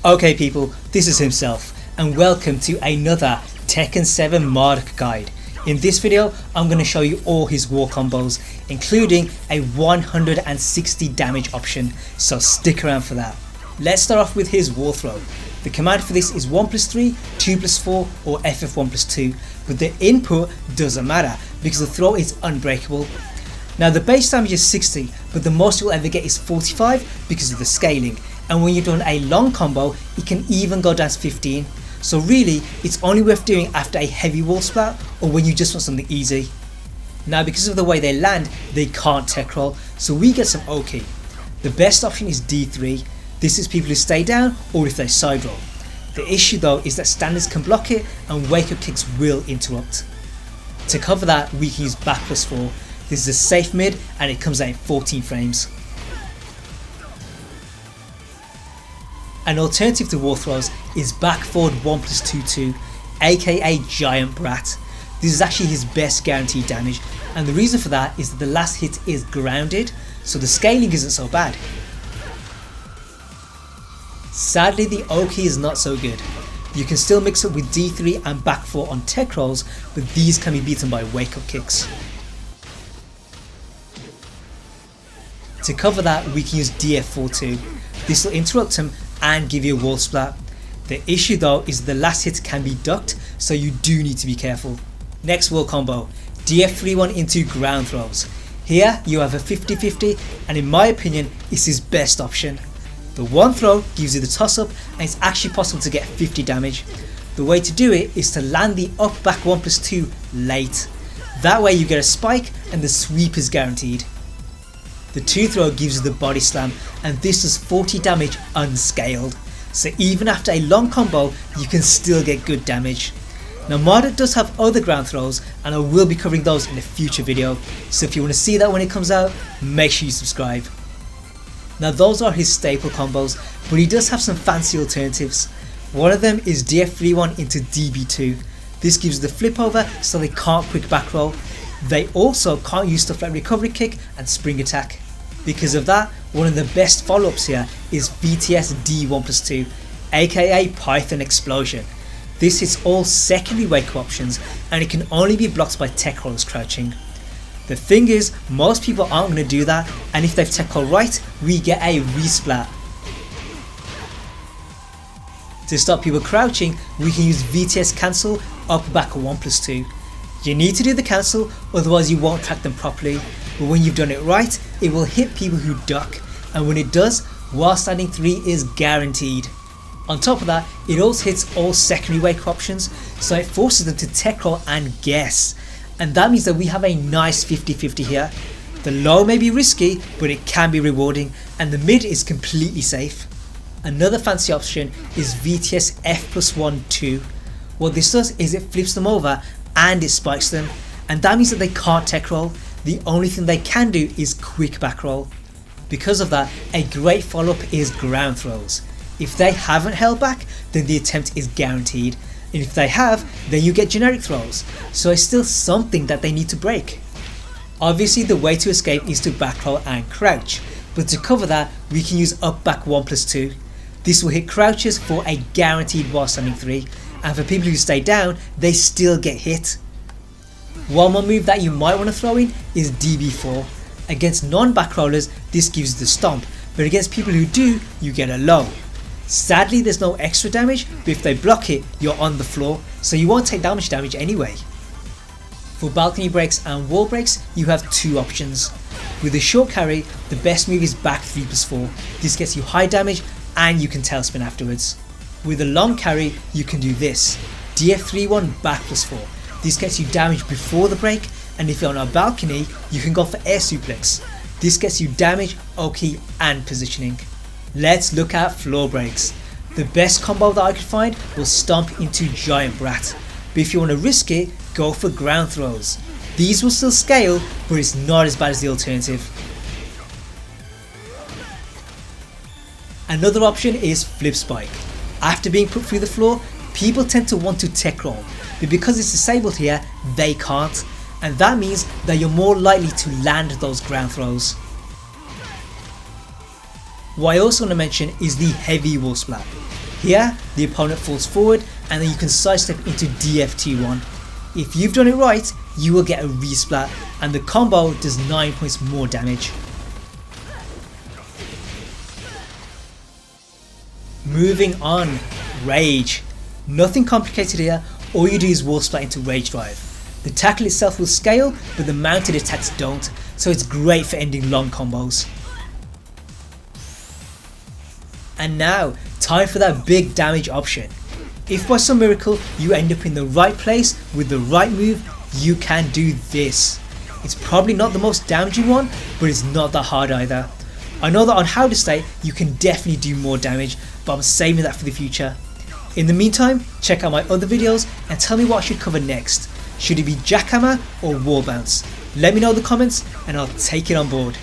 Okay people, this is himself and welcome to another Tekken 7 Marduk guide. In this video I'm going to show you all his war combos, including a 160 damage option, so stick around for that. Let's start off with his war throw. The command for this is 1+3, 2+4 or FF1+2, but the input doesn't matter because the throw is unbreakable. Now the base damage is 60, but the most you'll ever get is 45 because of the scaling, and when you've done a long combo it can even go down to 15, so really it's only worth doing after a heavy wall splat or when you just want something easy. Now because of the way they land, they can't tech roll, so we get some OK. The best option is D3. This is people who stay down or if they side roll. The issue though is that standards can block it and wake up kicks will interrupt. To cover that we can use back +4. This is a safe mid and it comes out in 14 frames. An alternative to war throws is back forward 1+2-2, aka Giant Brat. This is actually his best guaranteed damage, and the reason for that is that the last hit is grounded, so the scaling isn't so bad. Sadly the OK is not so good. You can still mix up with D3 and back 4 on tech rolls, but these can be beaten by wake up kicks. To cover that we can use DF4 too. This will interrupt him and give you a wall splat. The issue though is the last hit can be ducked, so you do need to be careful. Next wall combo, DF31 into ground throws. Here you have a 50-50 and in my opinion it's his best option. The one throw gives you the toss up and it's actually possible to get 50 damage. The way to do it is to land the up back 1+2 late. That way you get a spike and the sweep is guaranteed. The 2 throw gives you the body slam and this does 40 damage unscaled, so even after a long combo you can still get good damage. Now Marduk does have other ground throws and I will be covering those in a future video, so if you want to see that when it comes out, make sure you subscribe. Now those are his staple combos, but he does have some fancy alternatives. One of them is DF31 into DB2. This gives the flip over so they can't quick back roll. They also can't use stuff like recovery kick and spring attack. Because of that, one of the best follow-ups here is VTS D1+2, aka Python Explosion. This hits all secondary wake up options and it can only be blocked by tech rollers crouching. The thing is, most people aren't going to do that, and if they've tech roll right, we get a resplat. To stop people crouching, we can use VTS cancel up back 1+2. You need to do the cancel, otherwise you won't track them properly, but when you've done it right, it will hit people who duck, and when it does, while standing 3 is guaranteed. On top of that, it also hits all secondary wake options, so it forces them to tech roll and guess, and that means that we have a nice 50-50 here. The low may be risky, but it can be rewarding, and the mid is completely safe. Another fancy option is VTS F+1-2. What this does is it flips them over and it spikes them, and that means that they can't tech roll. The only thing they can do is quick back roll. Because of that, a great follow up is ground throws. If they haven't held back, then the attempt is guaranteed, and if they have, then you get generic throws, so it's still something that they need to break. Obviously the way to escape is to back roll and crouch, but to cover that we can use up back 1+2. This will hit crouches for a guaranteed while standing 3, and for people who stay down they still get hit. One more move that you might want to throw in is DB4. Against non-back rollers this gives you the stomp, but against people who do, you get a low. Sadly there's no extra damage, but if they block it you're on the floor, so you won't take damage anyway. For balcony breaks and wall breaks you have 2 options. With a short carry the best move is back 3+4. This gets you high damage and you can tailspin afterwards. With a long carry you can do this, DF31 back +4. This gets you damage before the break, and if you're on a balcony you can go for air suplex. This gets you damage, OK and positioning. Let's look at floor breaks. The best combo that I could find was stomp into Giant Brat, but if you want to risk it, go for ground throws. These will still scale, but it's not as bad as the alternative. Another option is flip spike. After being put through the floor, people tend to want to tech roll, but because it's disabled here, they can't, and that means that you're more likely to land those ground throws. What I also want to mention is the heavy wall splat. Here, the opponent falls forward and then you can sidestep into DFT1. If you've done it right, you will get a resplat and the combo does 9 points more damage. Moving on, Rage. Nothing complicated here, all you do is wall splat into Rage Drive. The tackle itself will scale, but the mounted attacks don't, so it's great for ending long combos. And now, time for that big damage option. If by some miracle you end up in the right place with the right move, you can do this. It's probably not the most damaging one, but it's not that hard either. I know that on How to Stay you can definitely do more damage, but I'm saving that for the future. In the meantime, check out my other videos and tell me what I should cover next. Should it be Jackhammer or Wall Bounce? Let me know in the comments and I'll take it on board.